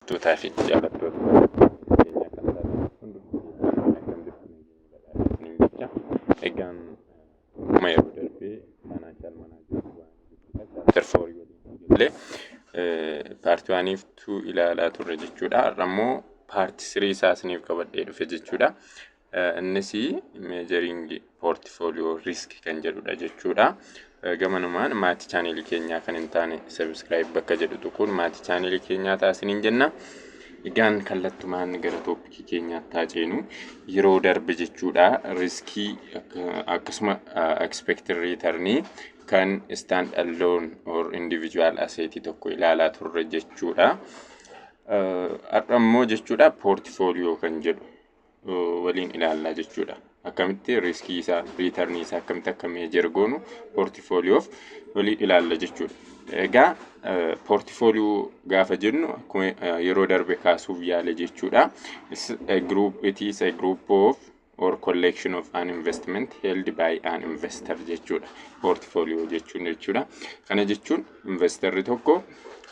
Daawwattootaa fi jaallattoota keenya kan taatan hundumtuu jecha egaan amma yeroo darbee faayinaanshiyal maanaajimenti chapter 4 waliin illee paartii 1 fi 2 ilaalaa turre jechuudha. Har'ammoo paartii 3 isaa isiniif qabadhee dhufe jechuudha. Innis meejaringi poortifooliyoo riisk kan jedhudha jechuudha. Gamanumaan maatii chaanelii keenyaa kan hin taane sabiskiraayib bakka jedhutu kun maatii chaanelii keenyaa taasiniin jenna. Egaan kallattumaan gara tooppikii keenyaatti haa ceenu yeroo darbe jechuudha. Riiskii akkasuma expected returnii kan stand alone or individual asset tokko ilaalaa turre jechuudha. Har'ammoo jechuudha poortifooliyoo kan jedhu waliin ilaallaa jechuudha. Akkamitti riiskii isaa riiternii isaa akkamitti akka meejar goonu poortifooliyoof waliin ilaalla jechuudha. Egaa poortifooliyoo gaafa jennu akkuma yeroo darbe kaasuuf yaale jechuudha. It is a group of or collection of an investment held by an investor jechuudha. Poortifooliyoo jechuudha. Kana jechuun investorri tokko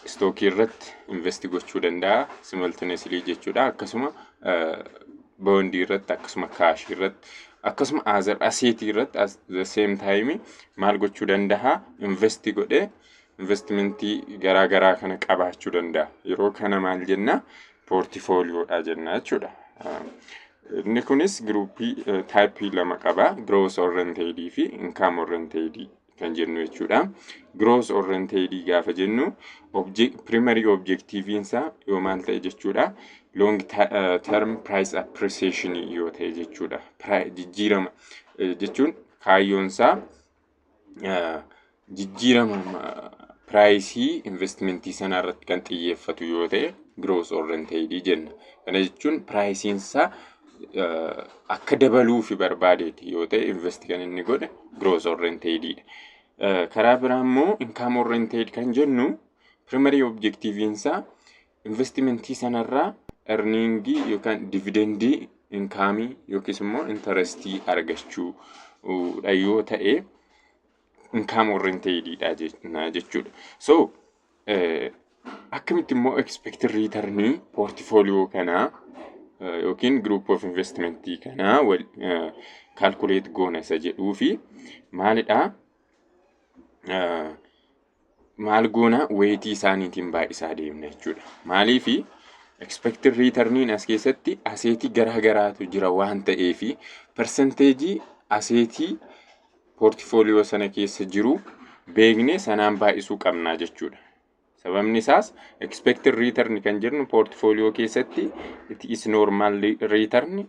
stookii irratti investi gochuu danda'a simultaneously jechuudha. Akkasuma boondii irratti akkasuma kaash irratti akkasuma azar asseetii irratti at the same time maal gochuu danda'a investi godhee investimentii garaa garaa kana qabaachuu danda'a. Yeroo kana maal jenna poortifooliyoodha jenna jechuudha. Inni kunis giruupii taayipii lama qaba. Gross oriented fi income oriented kan jennu jechuudha. Gross oriented gaafa jennu primary objective isaa yoo maal ta'e jechuudha. Long term price appreciation yoo ta'e jechuudha. Jijjiirama jechuun kaayyoon isaa jijjiirama priceii investmentii sana irratti kan xiyyeeffatu yoo ta'e gross oriented jenna. Kana jechuun pricing isaa akka dabaluufi barbaadeeti yoo ta'e invest kan inni godhe gross oriented. Karaa biraa immoo income oriented kan jennu primary objective isaa investmentii sanarraa earningii yookaan dividendii income yookiis immoo interestii argachuu yoo ta'e income oriented jechuudha. So akkamitti immoo expected returnii portfolio kanaa yookiin group of investmentii kanaa calculate goona isa jedhuu fi maalidha maal goona weightii isaaniitiin baay'isaa deemna jechuudha. Maaliifi expected returniin as keessatti aseetii garaa garaatu jira waan ta'eefi percentage aseetii portfolio sana keessa jiru beeknee sanaan baay'isuu qabnaa jechuudha. Sababni isaas expected return kan jennu portfolio keessatti it is normal return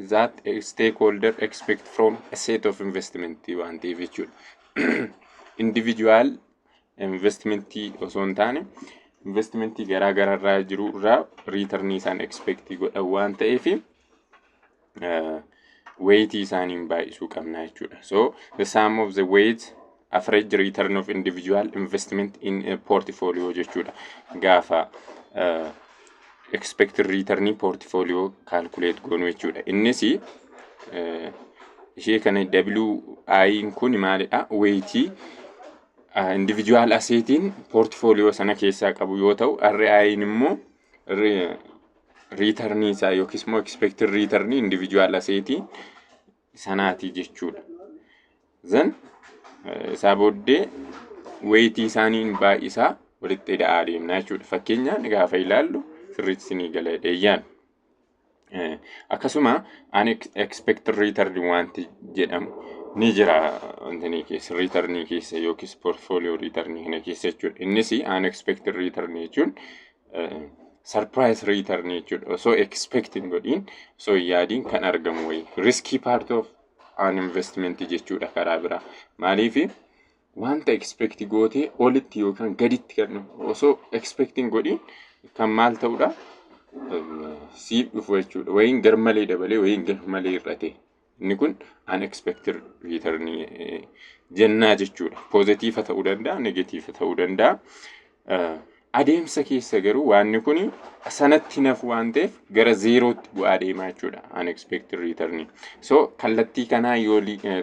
that a stakeholder expect from a set of investment waan ta'eef jechuudha. Individual investmentii osoo hin taane investmentii garaa garaa irraa jiru irraa returnii isaan expect godhan waan ta'eef weightii isaaniin baay'isuu qabna jechuudha. So the sum of the weight average return of individual investment in a portfolio jechuudha. Gaafa expected return portfolio calculate goonu jechuudha. Innis ishee kana WI kun maalidha? Weightii individual assetiin portfolio sana keessaa qabu yoo ta'u, RI immoo returnii isaa yookiis immoo expected return individual assetii sanaati jechuudha. Then isaa booddee weightii isaaniin baay'isaa walitti hidhaa deemna jechuudha. Fakkeenyaan gaafa ilaallu sirriitti isinii gala dheeyyaan. Akkasuma unexpected return wanti jedhamu ni jira wantanii keessa returnii keessa yookiis portfolio returnii kana keessa jechuudha. Innis unexpected return jechuun surprise return jechuudha. Osoo expecting godhiin osoo yaadiin kan argamu wayi risky part of an investment jechuudha karaa biraa. Maaliifi wanta expect gootee olitti yookaan gaditti kan osoo expecting godhiin kan maal ta'uudha siif dhufu jechuudha. Wayiin garmalee dabalee wayiin garmalee hir'ate. Inni kun unexpected return jennaa jechuudha. Positive ta'uu danda'a, negative ta'uu danda'a. Adeemsa keessa garuu waanni kun sanatti nafu waan ta'eef gara zeerootti bu'aa deemaa jechuudha unexpected return. So kallattii kanaa yoo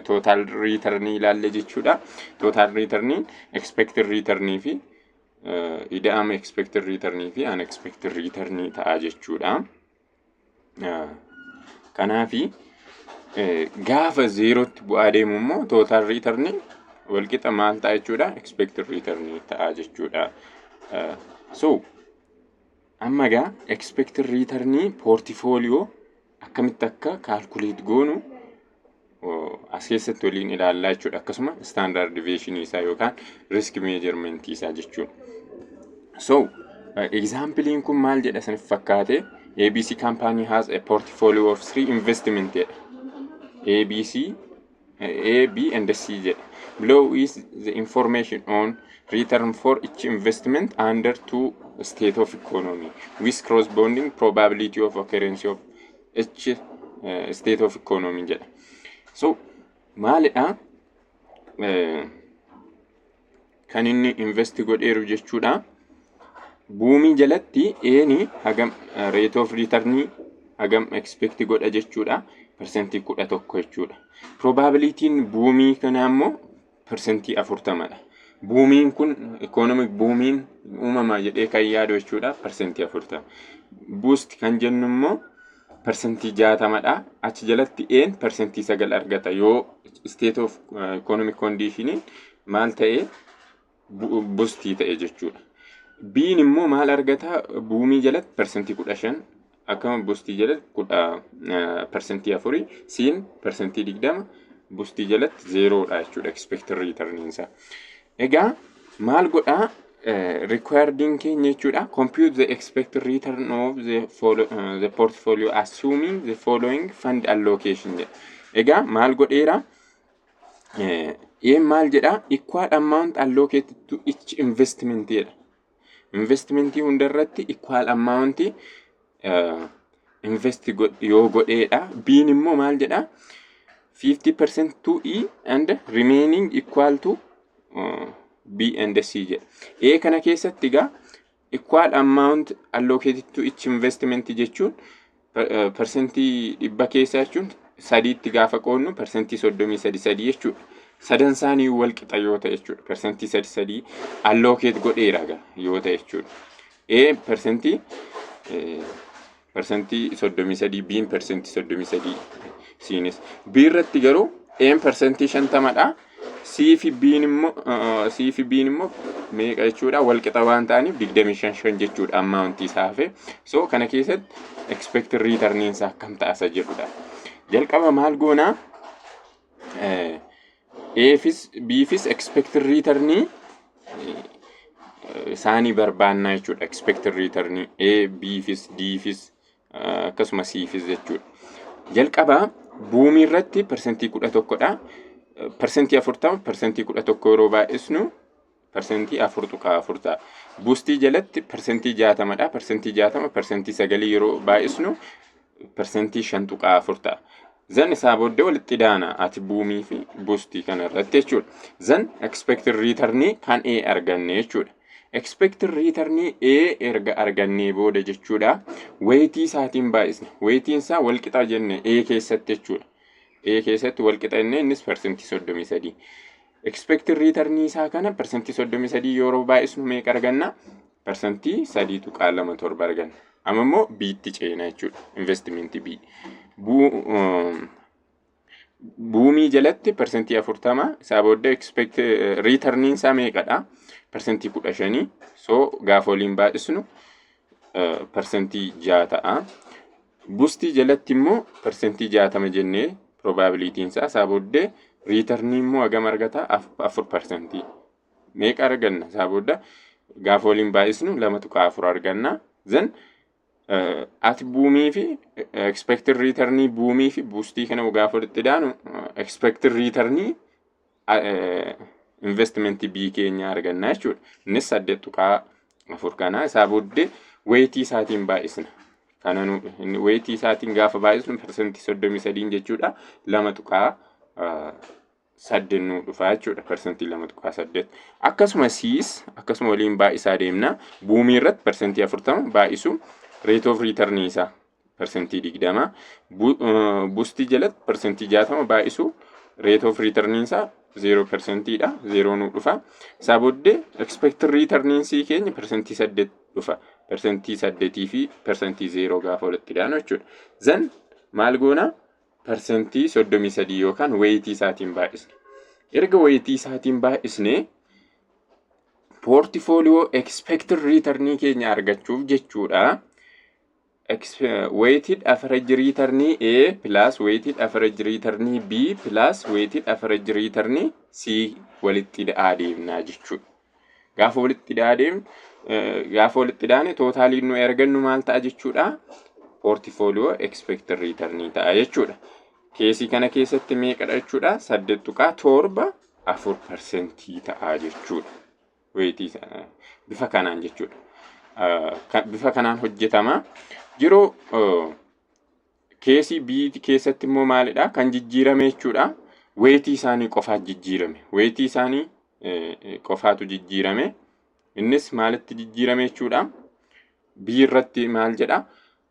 total return ilaalle jechuudha. Total return expected return fi ida'ama expected return fi unexpected return ta'a jechuudha. Kanaafi gaafa zeerootti bu'aa deemu immoo total return walqixa maal ta'a jechuudha, expected return ta'a jechuudha. So amma gaa expected return portfolio akkamitti akka calculate goonu as keessatti waliin ilaallaa jechuudha. Akkasuma standard deviation isaa yookaan risk measurement isaa jechuudha. So example kun maal jedha sanif fakkaate, ABC company has a portfolio of 3 investment jedha. ABC, A, B and C jedha. Below is the information on return for each investment under 2 state of economy with corresponding probability of occurrence of each state of economy jedha. So maalidha kan inni invest godheeru jechuudha. Buumii jalatti eeni hagam rate of return hagam expect godha jechuudha, percentii 11 jechuudha. Probabilityin buumii kana immoo percentii 40 dha. Buumiin kun economic buumiin uumama jedhee kan yaadu jechuudha, percentii 40. Boost kan jennu immoo percentii 60 dha. Achi jalatti een percentii 9 argata yoo state of economic condition maal ta'e boostii ta'e jechuudha. B'n immoo maal argata, buumii jalatti percentii 15 akkama boostii jalatti percentii 4, C'n percentii 20, boostii jalatti 0 dha jechuudha expected return isaa. Egaa maal godha requireding keenya jechuudha, compute the expected return of the portfolio assuming the following fund allocation jedha. Egaa maal godheera maal jedha, equal amount allocated to each investment jedha. Investmentii hundarratti equal amount invest yoo godheedha. B'n immoo maal jedha, 50% to E and remaining equal to B and C jedha. A kana keessatti egaa equal amount allocated to each investment jechuun percentii 100 keessa jechuun 3tti gaafa qoodnu percentii 33 jechuudha. Sadan isaanii wal qixa yoo ta'e jechuudha, percentii 33 allocate godheera yoo ta'e jechuudha. A percentii 33, B'n percentii 33, C'nis. B irratti garuu A percentii 50 dha. C fi B'n immoo meeqa jechuudha, wal qixa waan ta'aniif 25 jechuudha amount isaa hafe. So kana keessatti expected return isaa akkam ta'a jedhudha. Jalqaba maal goona, A'fis B'fis expected return isaanii barbaannaa jechuudha. Expected return A, B'fis, D'fis akkasuma C'fis jechuudha. Jalqaba buumii irratti percentii 11 dha. Percentii 40, percentii 11 yeroo baay'isnu percentii 4.4 ta'a. Boostii jalatti percentii 60 dha. Percentii 60 percentii 9 yeroo baay'isnu percentii 5.4 ta'a. Zan isaa booddee walitti daana ati buumii fi boostii kana irratti jechuudha. Zan expected return kan A arganne jechuudha. Expected return A erga argannee booda jechuudha, weightii isaatiin baay'isne. Weightiin isaa wal qixa jenne A keessatti jechuudha. A keessatti wal qixa jenne innis percentii 33. Expected return isaa kana percentii 33 yeroo baay'isnu meeqa arganna? Percentii 3.27 arganna. Amma immoo B'tti ceena jechuudha, investment B. Buumii jalatti percentii 40, isaa booda expected return isaa meeqadha? Percentii 15. So gaafa waliin baay'isnu percentii 6 ta'a. Boostii jalatti immoo percentii 60 jennee probability isaa booda return immoo hagam argata? 4%. Meeqa arganna? Isaa booda gaafa waliin baay'isnu 2.4 arganna. Then ati buumii fi expected return buumii fi boostii kana gaafa walitti daanu expected return investment B keenya arganna jechuudha. Innis 8.4 kana. Isaa booda weightii isaatiin baay'isna. Kana weightii isaatiin gaafa baay'isnu percentii 33 jechuudha. 2.8 nu dhufa jechuudha, percentii 2.8. Akkasuma C's akkasuma waliin baay'isaa deemna. Buumii irratti percentii 40 baay'isu, rate of return isaa percentii 20. Boostii jalatti percentii 60 baay'isu, rate of return isaa 0% dha. 0 nu dhufa. Isaa booddee expected return sii keenya percentii 8 dhufa. Percentii 8 fi percentii 0 gaafa walitti dhaanu jechuudha. Zan maal goona? Percentii 33 yookaan weightii isaatiin baay'isne. Erga weightii isaatiin baay'isne portfolio expected return keenya argachuuf jechuudha. Weighted average return A plus weighted average return B plus weighted average return C walitti adeemna jechuudha. Gaafa walitti dhaane tootaaliin nu argannu maal ta'a jechuudha? Portfolio expected return ta'a jechuudha. Keesii kana keessatti meeqadha jechuudha? 8.74% ta'a jechuudha. Weightii bifa kanaan jechuudha. Bifa kanaan hojjetama. Yeroo keesii B keessatti immoo maalidha? Kan jijjiirame jechuudha. Weightii isaanii qofaa jijjiirame. Weightii isaanii qofaatu jijjiirame. Innis maalitti jijjiirame jechuudha? B irratti maal jedha?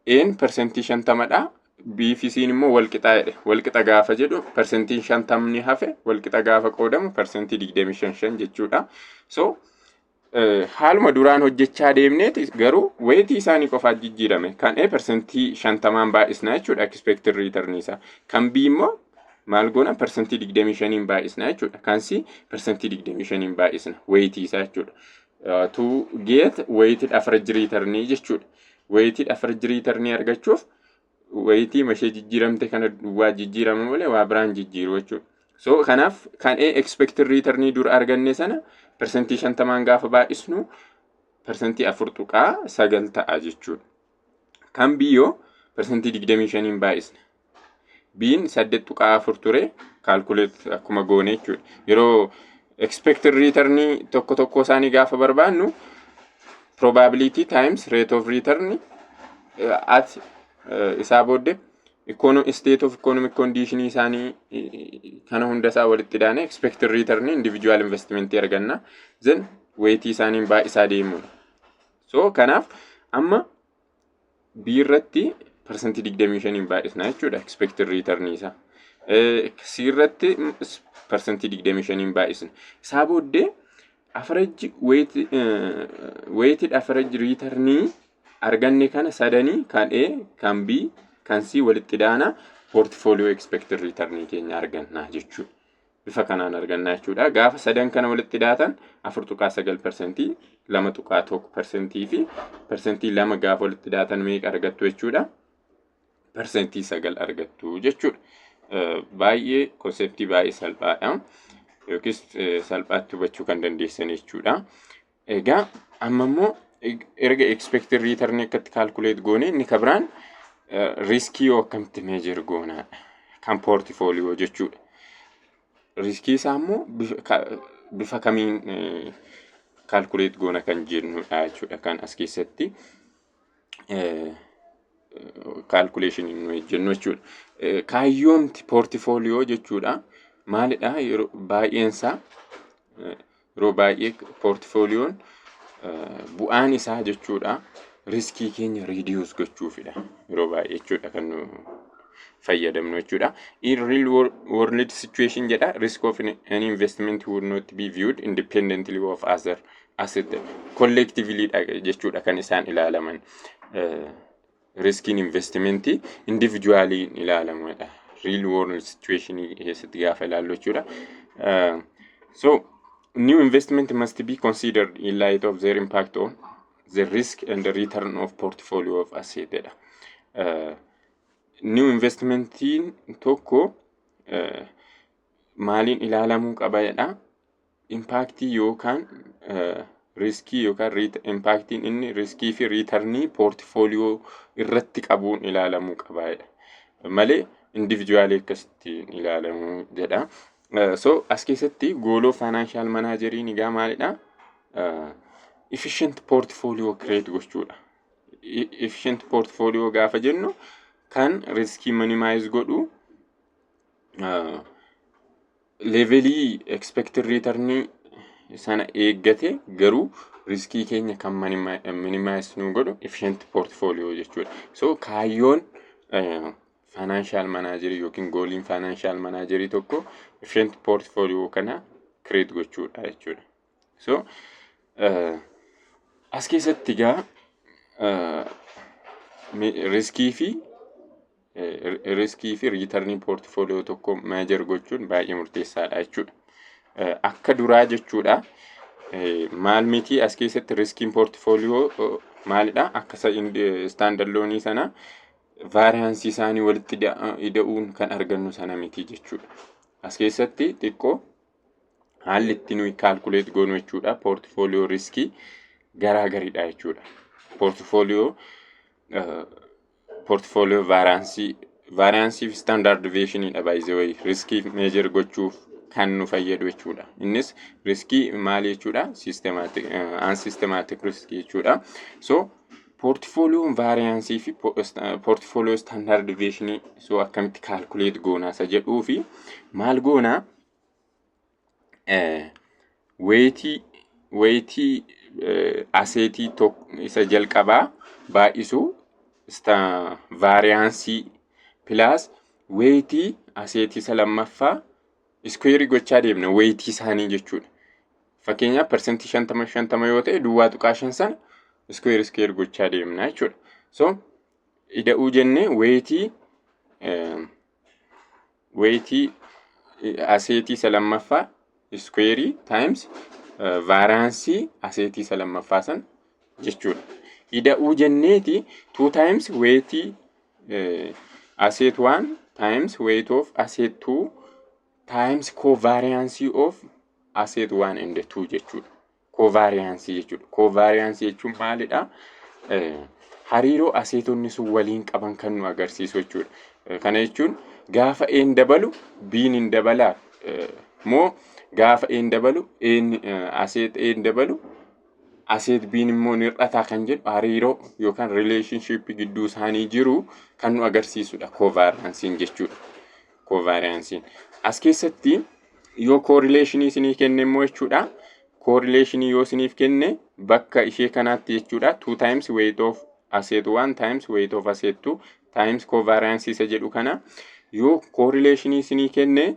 N percentii 50dha. B fi C immoo walqixa jedhe. Walqixa gaafa jedhu percentii 50 hafe walqixa gaafa qoodamu percentii 25 jechuudha. So haaluma duraan hojjechaa deemneeti garuu weightii isaanii qofaa jijjiirame. Kan A percentii 50 baay'isna jechuudha expected return isaa. Kan B immoo maal goona percentii 25 baay'isna jechuudha. Kan C percentii 25 baay'isna weightii isaa jechuudha. To get weighted average return jechuudha. Weighted average return argachuuf weightii mashee jijjiiramte kana duwwaa jijjiirama malee waa biraan jijjiiru jechuudha. So kanaaf kan A expected return dur arganne sana percentii 50 gaafa baay'isnu percentii 4.9 ta'a jechuudha. Kan B yoo percentii 25 baay'isna. B'n 8.4 ture calculate akkuma goone jechuudha. Yeroo expected return tokko isaanii gaafa barbaannu probability times rate of return at isaa booddee state of economic condition isaanii kana hunda isaa walitti dhaane expected return individual investment arganna. Then weightii isaaniin baay'isaa deemudha. So kanaaf amma B irratti percentii 25 baay'isna jechuudha expected return isaa. C irratti percentii 25 baay'isna. Isaa booddee average weighted average return arganne kana sadanii kan A, kan B, kan C walitti dhaana portfolio expected return keenya arganna jechuudha. Bifa kanaan arganna jechuudha. Gaafa sadan kana walitti dhaatan 4.9%, 2.1% fi percentii 2 gaafa walitti dhaatan meeqa argattu jechuudha? Percentii 9 argattu jechuudha. Baay'ee konseptii baay'ee salphaadha. Yookiis salphaatti hubachuu kan dandeessan jechuudha. Egaa amma immoo erga expected return akkatti calculate goone inni kabiraan riskii yoo akkamitti measure goona kan portfolio jechuudha. Riskii isaa immoo bifa kamiin calculate goona kan jennudha jechuudha. Kan as keessatti calculation nu jennu jechuudha. Kaayyoomti portfolio jechuudha. Maalidha? Yeroo baay'eensaa yeroo baay'ee portfolioon bu'aan isaa jechuudha riskii keenya reduce gochuufidha. Yeroo baay'ee jechuudha kan nu fayyadamnu jechuudha. In real world situation jedha risk of an investment would not be viewed independently of other asset collectively jechuudha kan isaan ilaalaman. Riskiin investimenti individually ilaalamudha. Real world situation keessatti gaafa ilaallu jechuudha. So new investment must be considered in light of their impact on the risk and the return of portfolio of asset. New investmentiin tokko maaliin ilaalamuu qaba jedha. Impactii yookaan riskii yookaan impactiin inni riskii fi return portfolio irratti qabuun ilaalamuu qaba jedha. Malee individually akkasitti ilaalamuu jedha. So as keessatti goal of financial managerii ni maalidha? Efficient portfolio create gochuudha. Efficient portfolio gaafa jennu kan riskii minimize godhu levelii expected return sana eeggate garuu riskii keenya kan minimize nu godhu efficient portfolio jechuudha. So kaayyoon financial manager yookiin gooliin financial manager tokko efficient portfolio kana create gochuudha jechuudha. So as keessatti gaa riskii fi returning portfolio tokko measure gochuun baay'ee murteessaadha jechuudha. Akka duraa jechuudha. Maal miti as keessatti riskiin portfolio maalidha? Akka standard loonii sana variance isaanii walitti ida'uun kan argannu sana miti jechuudha. As keessatti xiqqoo haalli itti nuyi calculate goonu jechuudha. Portfolio riskii garaagaridha jechuudha. Portfolio variance fi standard deviation by the way riskii measure gochuuf kan nu fayyadu jechuudha. Innis riskii maal jechuudha? Systematic unsystematic risk jechuudha. So portfolio variance fi portfolio standard deviation so akkamitti calculate goona isa jedhuu fi maal goona weightii assetii isa jalqabaa baay'isu variance plus weightii assetii isa lammaffaa square gochaa deemna weightii isaanii jechuudha. Fakkeenyaaf percentage 50 yoo ta'e duwwaa tuqaa 5 sana square gochaa deemna jechuudha. So ida'uu jennee weightii assetii isa lammaffaa square times variance assetii isa lammaffaa san jechuudha. Ida'uu jenneeti 2 times weightii asset 1 times weight of asset 2 times covariance of asset 1 and 2 jechuudha. Covariance jechuudha. Covariance jechuun maalidha? Hariiroo assetonni sun waliin qaban kan nu agarsiisu jechuudha. Kana jechuun gaafa een dabalu biin hin dabalaa moo gaafa een dabalu asset een dabalu asset biin immoo hir'ataa kan jedhu hariiroo yookaan relationship gidduu isaanii jiru kan nu agarsiisudha covariance jechuudha. Covariance as keessatti yoo correlation isinii kenne immoo jechuudha. Correlation yoo isiniif kenne bakka ishee kanaatti jechuudha 2 times weight of asset 1 times weight of asset 2 times covariance isa jedhu kana yoo correlation isinii kenne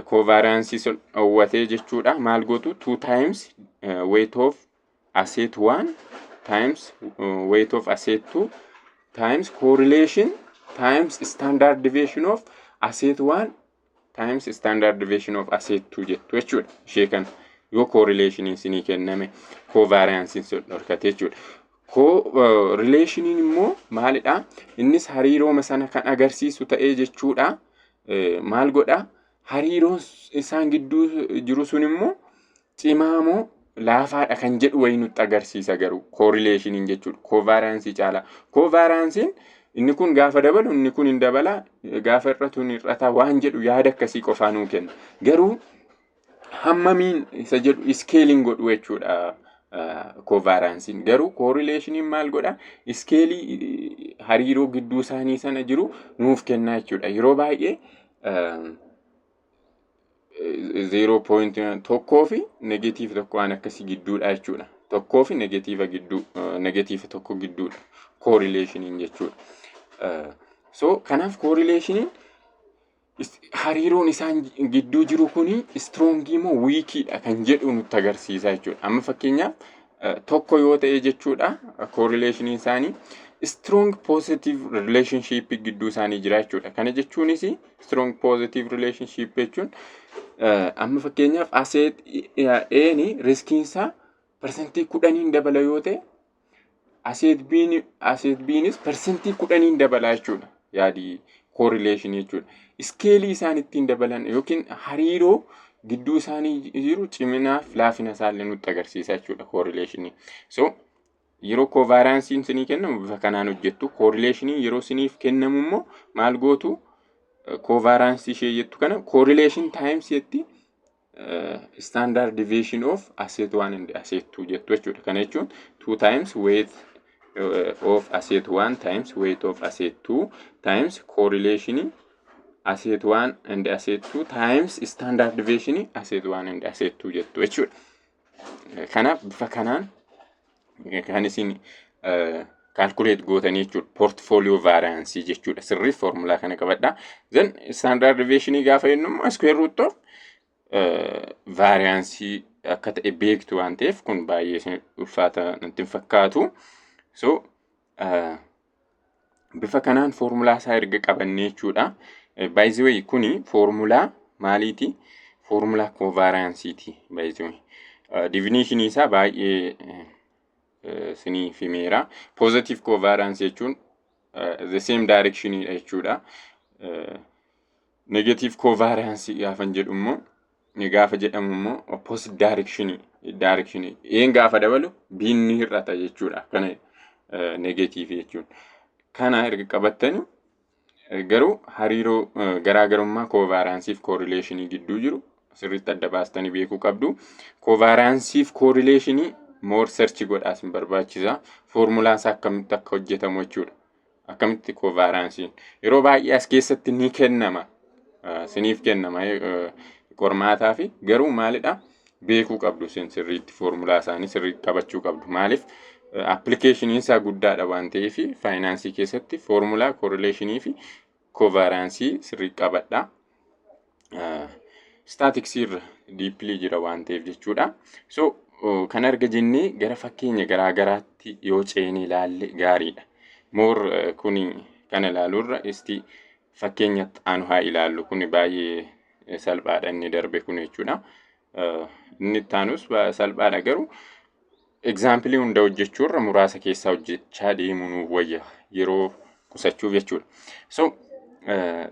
covariance dhowwatee jechuudha maal gootu 2 times weight of asset 1 times weight of asset 2 times correlation times standard deviation of asset 1 times standard deviation of asset 2 jettu jechuudha. Ishee kana yoo correlation isinii kenname covariance dhorkate jechuudha. Correlation immoo maalidha? Innis hariiroo sana kan agarsiisu ta'ee jechuudha. Maal godha? Hariiroon isaan gidduu jiru sun immoo cimaa moo laafaadha kan jedhu wayi nutti agarsiisa garuu correlation jechuudha. Covariance caala. Covariance inni kun gaafa dabalu inni kun hin dabala gaafa hir'atu hin hir'ata waan jedhu yaada akkasii qofaa nuu kenna. Garuu hammamiin isa jedhu scaling godhu jechuudha. Covariance garuu correlation maal godha? Scale hariiroo gidduu isaanii sana jiru nuuf kenna jechuudha. Yeroo baay'ee 0.1 fi negative tokko waan akkasii gidduudha jechuudha. Tokkoo fi negative tokko gidduudha correlation jechuudha. So kanaaf correlation hariiroon isaan gidduu jiru kuni strong moo weak dha kan jedhu nutti agarsiisa jechuudha. Amma fakkeenyaaf tokko yoo ta'e jechuudha correlation isaanii strong positive relationship gidduu isaanii jira jechuudha. Kana jechuunis strong positive relationship jechuun amma fakkeenyaaf asset A ni riskiinsa percentage 10 dabala yoo ta'e asset B nis percentage 10 dabala jechuudha. Yaadi correlation jechuudha. Scale isaan ittiin dabalan yookiin hariiroo gidduu isaanii jiru ciminaaf laafina isaallee nutti agarsiisa jechuudha correlation. So yeroo covariance isinii kennamu bifa kanaan hojjettu. Correlation yeroo isiniif kennamu immoo maal gootu? Covariance ishee jettu kana correlation times yetti standard deviation of asset 1 and asset 2 jettu jechuudha. Kana jechuun 2 times weight of asset 1 times weight of asset 2 times correlation asset 1 and asset 2 times standard deviation asset 1 and asset 2 jettu jechuudha. Kanaaf bifa kanaan kan isin calculate gootanii jechuudha. Portfolio variance jechuudha. Sirrii formula kana qabadha. Then standard deviation gaafa jennu square root of variance akka ta'e beektu waan ta'eef kun baay'ee ulfaata natti hin fakkaatu. So bifa kanaan formulaa isaa erga qabannee jechuudha. By the way kuni formulaa maaliiti? Formula covariance ti. By the way definition isaa baay'ee siniif himeera. Positive covariance jechuun the same direction jechuudha. Negative covariance gaafa jedhu immoo gaafa jedhamu immoo opposite direction een gaafa dabalu biin ni hir'ata jechuudha. Kana negative jechuun kana erga qabattani garuu hariiroo garaagarummaa covariance fi correlation gidduu jiru sirriitti adda baastanii beekuu qabdu. Covariance fi correlation more search godhaas hin barbaachisa. Formulaa isaa akkamitti akka hojjetamu jechuudha. Akkamitti covariance yeroo baay'ee as keessatti ni kennama. Siniif kennama qormaataa fi garuu maalidha beekuu qabdu sirriitti formulaa isaanii sirriitti qabachuu qabdu. Maaliif application isaa guddaadha waan ta'eef finance keessatti formula correlation fi covariance sirriitti qabadha. Statics irra deeply jira waan ta'eef jechuudha. So kan arga jennee gara fakkeenya garaagaraatti yoo ceene ilaalle gaariidha. More kuni kan ilaalurra isti fakkeenyatti aanu haa ilaallu. Kuni baay'ee salphaadha inni darbe kun jechuudha. Inni taanus salphaadha garuu example hunda hojjechuurra muraasa keessaa hojjechaa deemuun wayya yeroo qusachuuf jechuudha. So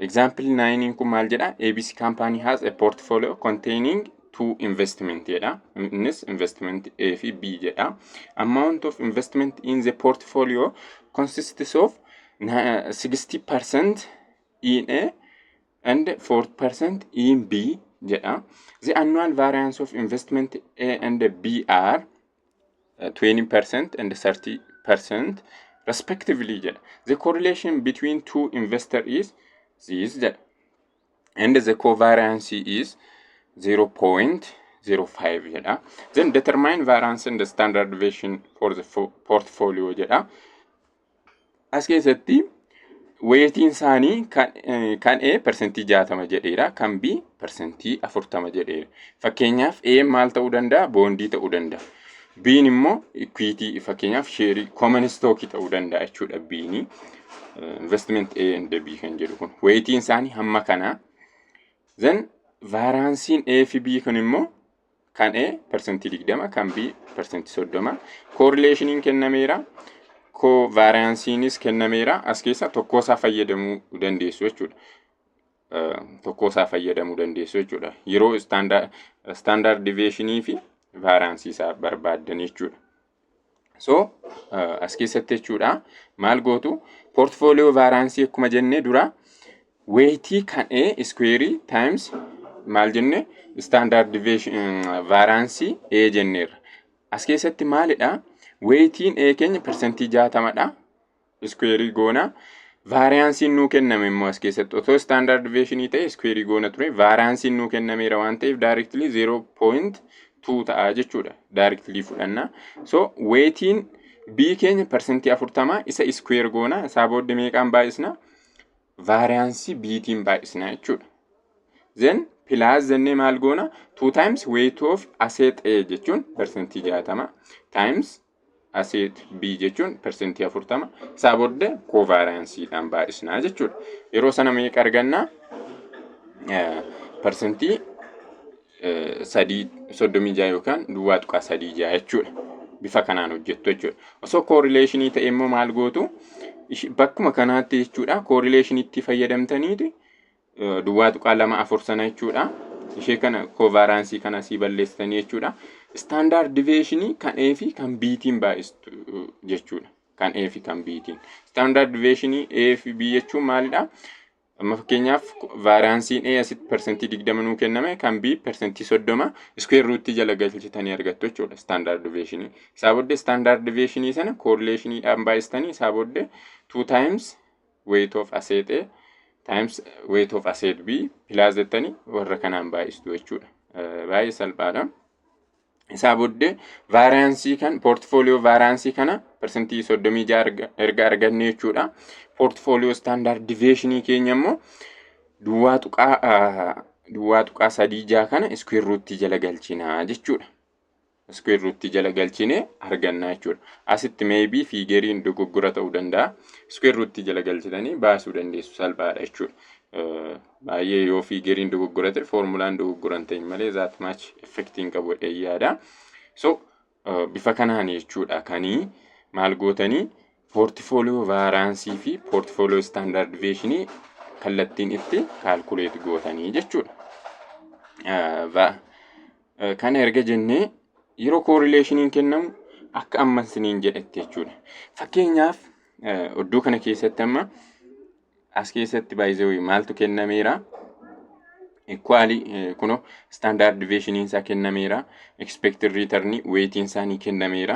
example 9 kun maal jedha? ABC company has a portfolio containing two investment jedha. Innis investment A fi B jedha. Amount of investment in the portfolio consists of 60% in A and 40% in B jedha. The annual variance of investment A and B are 20% and 30% respectively jedha. The correlation between two investors is this jedha. And the covariance is 0.05 jedha. Then determine variance and the standard deviation for the portfolio jedha. As keessatti weightiin isaanii kan A percentage 60 jedheera, kan B percentage 40 jedheera. Fakkeenyaaf A maal ta'uu danda'a? Bondii ta'uu danda'a. B'n immoo equity fakkeenyaaf share common stock ta'uu danda'a jechuudha. B'n investment A and B kan jedhu kun weightiin isaanii hamma kana. Then variance A fi B kun immoo kan A percentage 20 kan B percentage 30. Correlation kennameera. Covariance kennameera. As keessa tokko isaa fayyadamuu dandeessu jechuudha. Tokko isaa fayyadamuu dandeessu jechuudha. Yeroo standard deviation fi variance isaa barbaadan jechuudha. So as keessatti jechuudha maal gootu portfolio variance akkuma jennee dura weightii kan A square times maal jenne standard deviation variance A jenneerra. As keessatti maalidha? Weightiin A keenya percentage 60dha. Square goona. Variance nuu kenname immoo as keessatti otoo standard deviation ta'e square goona ture. Variance nuu kennameera waan ta'eef directly 0.2 ta'a jechuudha. Directly fudhanna. So weightiin B keenya percentage 40 isa square goona. Isaa booddee meeqaan baay'isna? Variance B tiin baay'isna jechuudha. Then plus jennee maal goona? 2 times weight of asset A jechuun percentage 60 times asset B jechuun percentage 40 isaa booddee covariance dhaan baay'isna jechuudha. Yeroo sana meeqa arganna? Percentage 36 yookaan duwwaa tuqaa 3 jechuudha. Bifa kanaan hojjettu jechuudha. Osoo correlation ta'e immoo maal gootu? Bakkuma kanaatti jechuudha correlation itti fayyadamtaniiti duwwaa tuqaa 2 sana jechuudha. Ishee kana covariance kana si balleessitanii jechuudha. Standard deviation kan A fi kan B tiin baay'istu jechuudha. Kan A fi kan B tiin. Standard deviation A fi B jechuun maalidha? Amma fakkeenyaaf variance A asitti percentage 20 nuu kenname kan B percentage 30 square root jala galchitanii argattu jechuudha standard deviation. Isaa booddee standard deviation sana correlation dhaan baay'istanii isaa booddee 2 times weight of asset A times weight of asset B plus jettanii warra kanaan baay'istu jechuudha. Baay'ee salphaadha. Isaa booddee variance kan portfolio variance kana percentii 36 erga arganne jechuudha. Portfolio standard deviation keenya immoo duwwaa tuqaa 3 kana square root jala galchina jechuudha. Square root jala galchine arganna jechuudha. Asitti maybe figuriin dogoggora ta'uu danda'a. Square root jala galchitanii baasuu dandeessu salphaadha jechuudha. Baay'ee yoo figuriin dogoggora ta'e formulaan dogoggora hin ta'in malee that much effect hin qabu yaada. So bifa kanaan jechuudha kanii maal gootanii portfolio variance fi portfolio standard deviation kallattiin itti calculate gootanii jechuudha. Kana erga jennee yeroo correlationiin kennamu akka amman siniin jedhetti jechuudha. Fakkeenyaaf iddoo kana keessatti amma as keessatti by the way maaltu kennameera? Equally kuno standard deviation isaa kennameera, expected return weighting isaanii kennameera.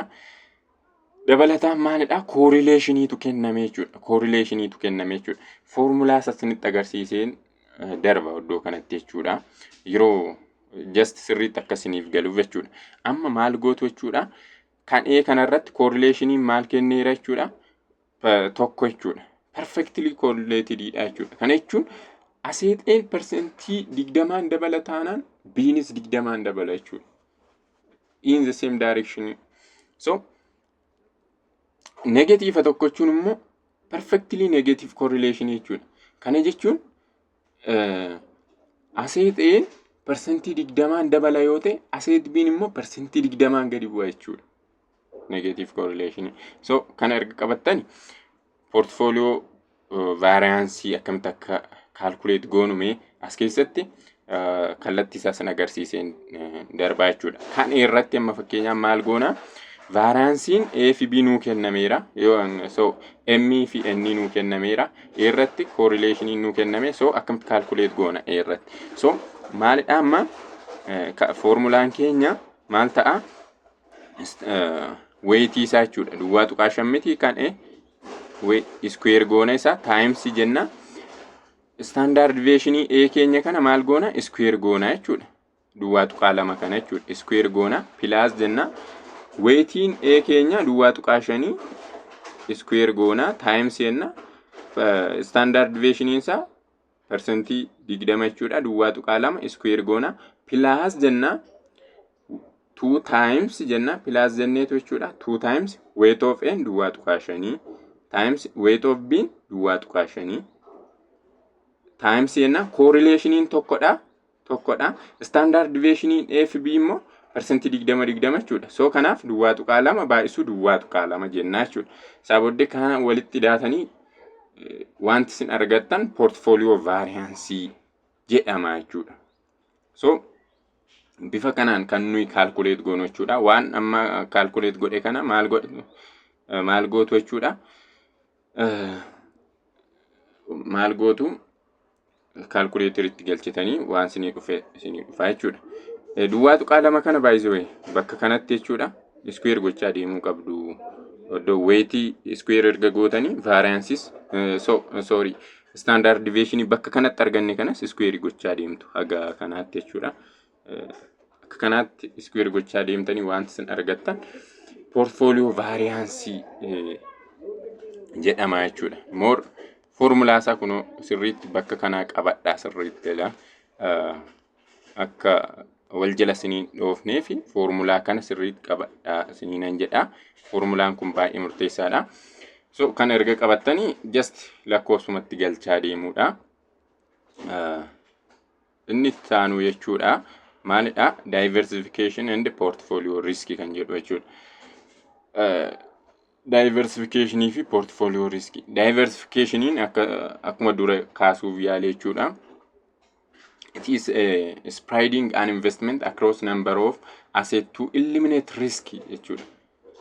Dabalataan maalidha? Correlationiitu kenname jechuudha. Correlationiitu kenname jechuudha. Formulaa sasinitti agarsiiseen darba iddoo kanatti jechuudha. Yeroo just sirriitti akkasiniif galuuf jechuudha. Amma maal gootu jechuudha? Kan kanarratti correlationiin maal kenneera jechuudha? Tokko jechuudha. Perfectly correlated jechuudha. Kana jechuun aseexeen percentii 20 dabala taanaan biinis 20 dabala jechuudha. In the same direction. So negative tokko jechuun immoo perfectly negative correlation jechuudha. Kana jechuun aseexeen percentii 20 dabala yoo ta'e aseet biin immoo percentii 20 gadi bu'a jechuudha. Negative correlation. So kana erga qabattani portfolio variance akkamitti akka calculate goonume as keessatti kallattii isaa san agarsiiseen darbaa jechuudha. Kan irratti amma fakkeenyaaf maal goona? Variancein A fi B nuu kennameera. So M fi N nuu kennameera. Irratti correlation nuu kenname. So akkamitti calculate goona irratti. So maalidha amma formulaan keenya maal ta'a? Weight isaa jechuudha. Duwwaa tuqaa 5 miti kan square goona isaa times jenna. Standard deviation A keenya kana maal goona? Square goona jechuudha. Duwwaa tuqaa 2 kana jechuudha. Square goona plus jenna. Weightiin A keenya duwwaa tuqaa 5 square goona times jenna. Standard deviation isaa percentii 20 jechuudha. Duwwaa tuqaa 2 square goona plus jenna. 2 times jenna plus jenneetu jechuudha. 2 times weight of N duwwaa tuqaa 5 times weight of B duwwaa tuqaa 5 times jenna. Correlationiin tokkodha. Standard deviation A fi B immoo percentii 20 jechuudha. So kanaaf duwwaa tuqaa 2 baay'isu duwwaa tuqaa 2 jennaa jechuudha. Sababni kana walitti daatanii wanti isin argattan portfolio variance jedhama jechuudha. So bifa kanaan kan nuyi calculate goonu jechuudha. Waan amma calculate godhe kana maal gootu jechuudha? Maal gootu calculator itti galchitanii waan isinii dhufa jechuudha. Duwwaa tuqaa 2 kana by the way bakka kanatti jechuudha square gochaa deemuu qabdu. Oddoo weight square erga gootanii variances sorry standard deviation bakka kanatti arganne kanas square gochaa deemtu haga kanaatti jechuudha. Akka kanaatti square gochaa deemtanii wanti isin argattan portfolio variance jedhama jechuudha. More formula isaa kuno sirriitti bakka kanaa qabadhaa sirriitti ila akka wal jala siniin dhoofnee fi formula kana sirriitti qabadhaa siniinan jedha. Formulaan kun baay'ee murteessaadha. So kan erga qabattanii just lakkoofsumatti galchaa deemuudha. Inni taanu jechuudha. Maalidha? Diversification and portfolio risk kan jedhu jechuudha. Diversification fi portfolio risk. Diversification akkuma dura kaasuuf yaale jechuudha. It is spreading an investment across number of assets to eliminate risk jechuudha.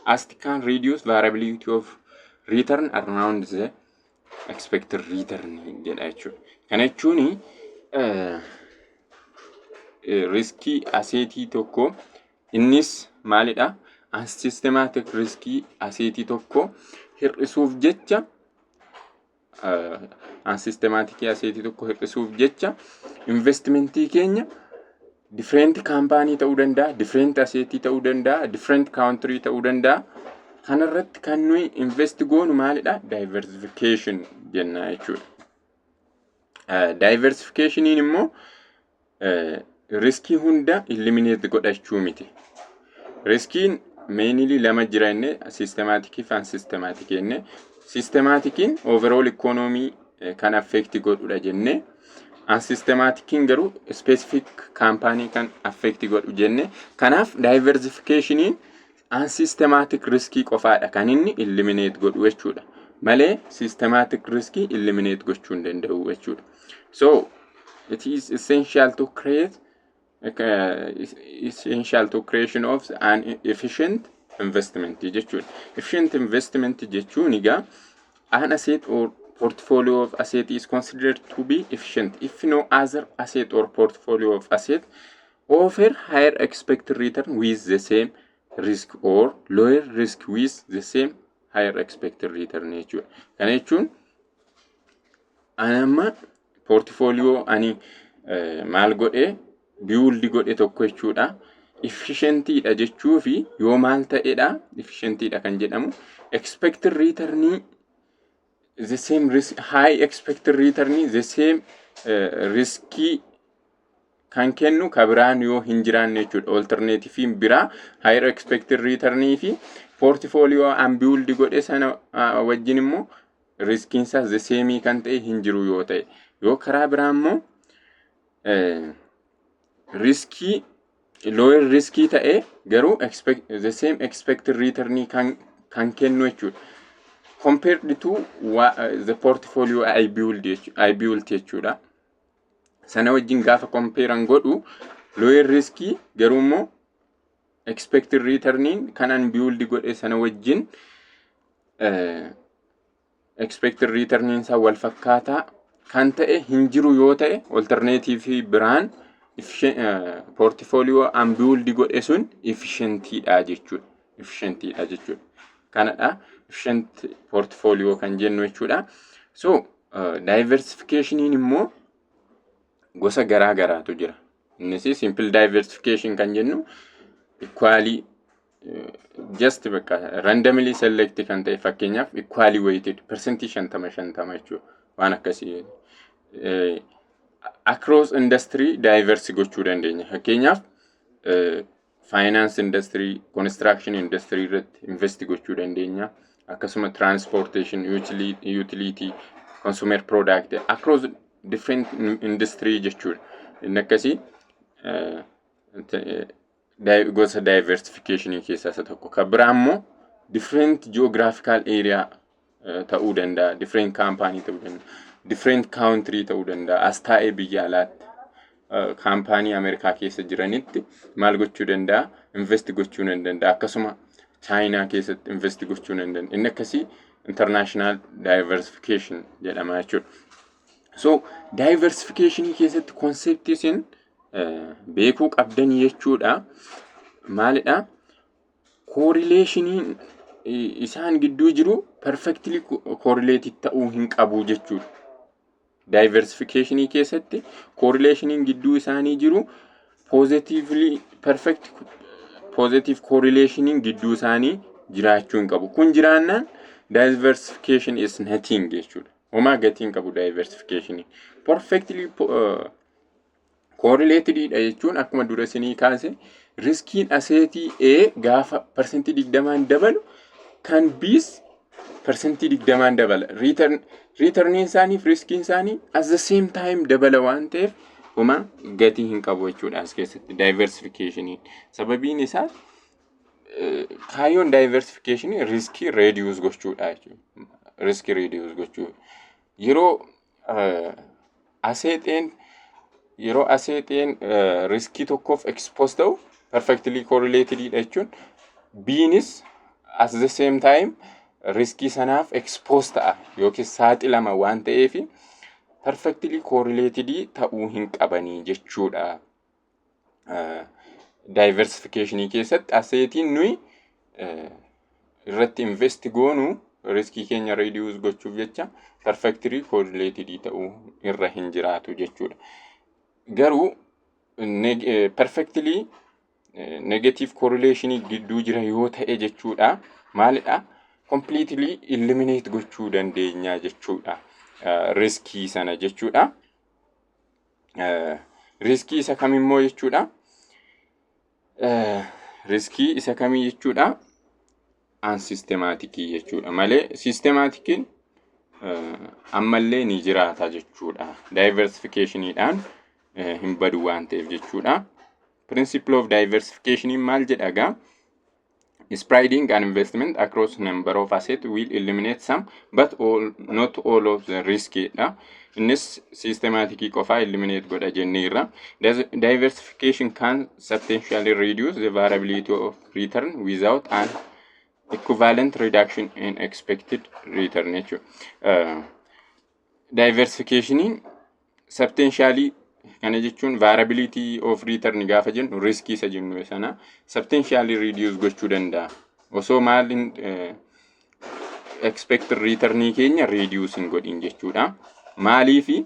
As it can reduce variability of return around the expected return jedha jechuudha. Kana jechuun riskii aseetii tokko innis maalidha? Unsystematic riskii aseetii tokko hir'isuuf jecha unsystematic aseetii tokko hir'isuuf jecha investmentii keenya different company ta'uu danda'a, different aseetii ta'uu danda'a, different country ta'uu danda'a. kanarratti kan nuyi invest goonu maalidha? Diversification jenna jechuudha. Diversificationiin immoo riskii hunda eliminate godhachuu miti. Riskiin mainly lama jira inni systematic fi unsystematic jenne. Systematikiin overall economy kan affect godhudha jenne. Unsystematikiin garuu specific company kan affect godhu jenne. Kanaaf diversificationiin unsystematic riskii qofaadha kan inni eliminate godhu jechuudha. Malee systematic riskii eliminate gochuu hin danda'u jechuudha. So it is essential to create creation of an efficient investment jechuudha. Efficient investment jechuun egaa an asset or portfolio of asset is considered to be efficient if no other asset or portfolio of asset offer higher expected return with the same risk or lower risk with the same higher expected return jechuudha. Kana jechuun amma portfolio ani maal godhe build godhe tokko jechuudha. Efficiency dha jechuu fi yoo maal ta'edha efficiency dha kan jedhamu expected return the same risk high expected return the same risky kan kennu kabiraan yoo hin jiraanne jechuudha. Alternativein biraa higher expected return fi portfolio an build godhe sana wajjin immoo riskiin isaa the same kan ta'e hin jiru yoo ta'e, yoo karaa biraa immoo risky lower risky ta'e garuu the same expected return kan kennu jechuudha. Compared to the portfolio I build jechuudha. Sana wajjin gaafa compare an godhu lower risky garuu immoo expected return kanan build godhe sana wajjin expected return isaa wal fakkaataa kan ta'e hin jiru yoo ta'e alternative biraan portfolio an build godhe sun efficiency dha jechuudha. Kanadha efficient portfolio kan jennu jechuudha. So diversification immoo gosa garaa garaatu jira. Innis simple diversification kan jennu equally just randomly select kan ta'e fakkeenyaaf equally weighted percentage 50-50 jechuudha. Waan akkasii across industry diverse gochuu dandeenya. Fakkeenyaaf finance industry, construction industry irratti invest gochuu dandeenya. Akkasuma transportation, utility, consumer product across different industry jechuudha. Inni akkasii gosa diversification keessaa isa tokko. Kan biraa immoo different geographical area ta'uu danda'a, different company ta'uu danda'a, different country ta'uu danda'a. As taa'ee biyya alaatti kaampaanii Ameerikaa keessa jiranitti maal gochuu danda'a? Invest gochuu danda'a. Akkasuma China keessatti invest gochuu danda'a. Inni akkasii international diversification jedhama jechuudha. So diversification keessatti conceptiin beekuu qabdan jechuudha. Maalidha? Correlation isaan gidduu jiru perfectly correlated ta'uu hin qabu jechuudha. Diversification keessatti correlation gidduu isaanii jiru positively perfect positive correlation gidduu isaanii jiraachuu hin qabu. Kun jiraannaan diversification is nothing jechuudha. Homaa gatiin qabu diversification. Perfectly correlated dha jechuun akkuma dura isinii kaase riskiin aseetii A gaafa percentage 20 dabalu kan B's percentage 20 dabala. Return isaanii riskiin isaanii at the same time dabala waan ta'eef homaa gatii hin qabu jechuudha as keessatti diversification. Sababiin isaa kaayyoon diversification riskii reduce gochuudha jechuudha. Riskii reduce gochuu yeroo aseetiin riskii tokkoof expose ta'u perfectly correlated dha jechuun B'nis at the same time riskii sanaaf expose ta'a yookiin saaxilama waan ta'eef perfectly correlated ta'uu hin qabanii jechuudha. Diversification keessatti aseetiin nuyi irratti invest goonu riskii keenya reduce gochuuf jecha perfectly correlated ta'uu irra hin jiraatu jechuudha. Garuu perfectly negative correlation gidduu jira yoo ta'e jechuudha. maalidha completely eliminate gochuu dandeenya jechuudha. Riskii sana jechuudha. Riskii isa kamimmoo jechuudha. Riskii isa kamii jechuudha. Unsystematic jechuudha malee systematikiin ammallee ni jiraata jechuudha. Diversificationidhaan hin badu waan ta'eef jechuudha. Principle of diversification maal jedhaga? Spreading an investment across number of assets will eliminate some but not all of the risk. Innis systematic qofa eliminate godha jenneerra. Diversification can substantially reduce the variability of return without an equivalent reduction in expected return. Diversification substantially kana jechuun variability of return gaafa jennu riskii isa jennu sana substantially reduce gochuu danda'a. Osoo maalin expected return keenya reduce hin godhin jechuudha. Maaliifi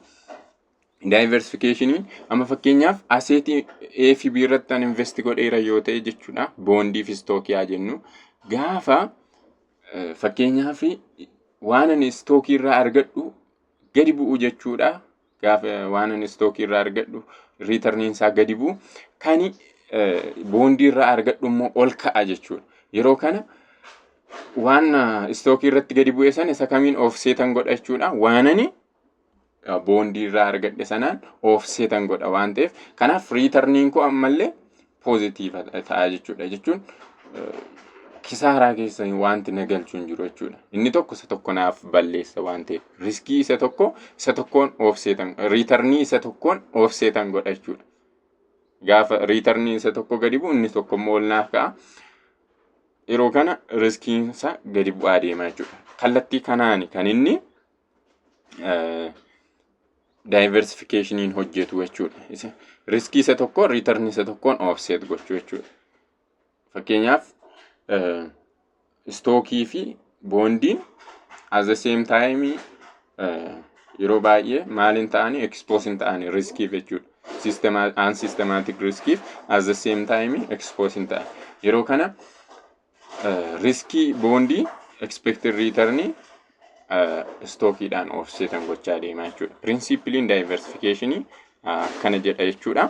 diversification amma fakkeenyaaf asset A fi B irratti invest godheera yoo ta'e jechuudha. Bondii fi stockii haa jennu. Gaafa fakkeenyaaf waan ani stockii irraa argadhu gadi bu'u jechuudha. Gaafa waan ani stockii irraa argadhu returniin isaa gadi bu'u kan bondii irraa argadhu immoo ol ka'a jechuudha. Yeroo kana waan stockii irratti gadi bu'e sana isa kamiin offsetan godha jechuudha. Waan ani bondii irraa argadhe sanaan offsetan godha waan ta'eef kanaaf returniin koo ammallee positive ta'a jechuudha. Jechuun kisaaraa keessa wanti nagalchuu hin jiru jechuudha. Inni tokko isa tokko naaf balleessa waan ta'eef riskii isa tokkoon offsetan returnii isa tokkoon offsetan godha jechuudha. Gaafa returnii isa tokko gadi bu'u inni tokko immoo ol naaf ka'a. Yeroo kana riskiin isaa gadi bu'aa deema jechuudha. Kallattii kanaan kan inni diversificationiin hojjetu jechuudha. Riskii isa tokkoon returnii isa tokkoon offset gochuu jechuudha. Fakkeenyaaf stockii fi bondiin at the same time yeroo baay'ee maalin ta'ani exposing ta'ani riskiif jechuudha. Unsystematic riskiif at the same time exposing ta'ani. Yeroo kana riskii bondii expected return stockiidhaan offsetan gochaa deemaa jechuudha. Principaliin diversification kana jedha jechuudha.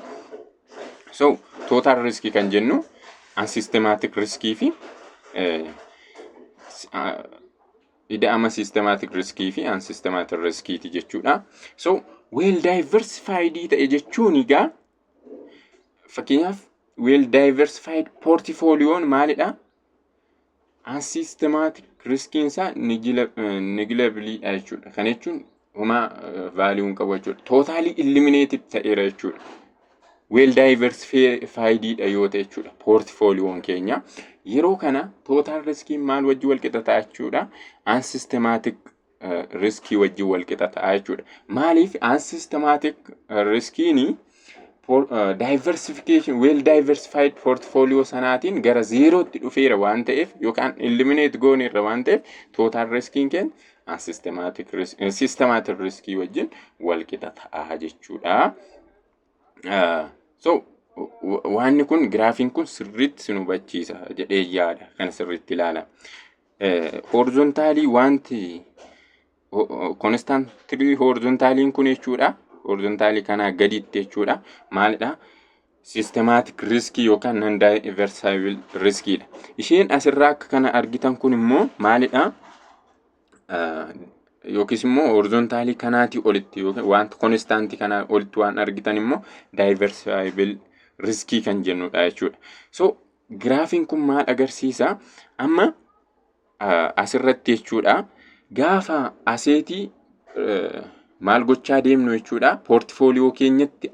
So total risk kan jennu unsystematic riskii fi ida'ama systematic riskii fi unsystematic riskiiti jechuudha. So well diversified ta'e jechuun egaa fakkeenyaaf well diversified portfolioon maalidha? Unsystematic riskiin isaa negligible jechuudha. Kan jechuun homa value hin qabu jechuudha. Totally eliminated ta'eera jechuudha. Well diversified yoo ta'e jechuudha portfolioon keenya. Yeroo kana total riskiin maal wajji wal qixa ta'a jechuudha. Unsystematic riskii wajji wal qixa ta'a jechuudha. Maaliif unsystematic riskiin diversification well diversified portfolio sanaatiin gara zeerootti dhufeera waan ta'eef yookaan eliminate gooneerra waan ta'eef total riskiin keenya systematic riskii wajjin wal qixa ta'a jechuudha. So waanni kun graafiin kun sirriitti sin hubachiisa jedhee yaada kan sirriitti ilaala. Horizontaalii wanti constantly horizontaaliin kun jechuudha. Horizontaalii kana gaditti jechuudha. Maalidha? Systematic risk yookaan non diversifiable riskidha. Isheen asirraa akka kana argitan kun immoo maalidha? Yookiis immoo horizontaalii kanaati olitti yookaan wanta constantii kana olitti waan argitan immoo diversifiable riskii kan jennudha jechuudha. So graafiin kun maal agarsiisa? Amma asirratti jechuudha. Gaafa aseetii maal gochaa deemnu jechuudha. Portfolio keenyatti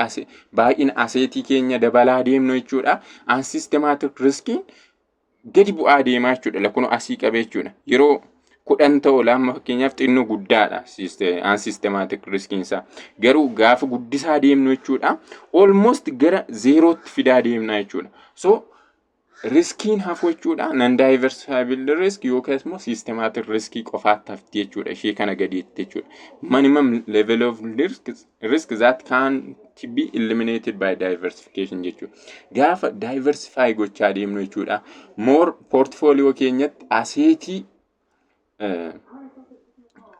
baay'ina aseetii keenya dabalaa deemnu jechuudha. Unsystematic riskiin gadi bu'aa deemaa jechuudha. Lakkunu asii qabee jechuudha. Yeroo 10 ta'u lama fakkeenyaaf xinnoo guddaadha unsystematic riskiin isaa. Garuu gaafa guddisaa deemnu jechuudha. Almost gara zeerootti fidaa deemna jechuudha. So riskiin hafu jechuudha non diversifiable risk yookaan immoo systematic riskii qofaatti hafti jechuudha ishee kana gadiitti jechuudha minimum level of risk that can be eliminated by diversification jechuudha gaafa diversify gochaa deemnu jechuudha more portfolio keenyatti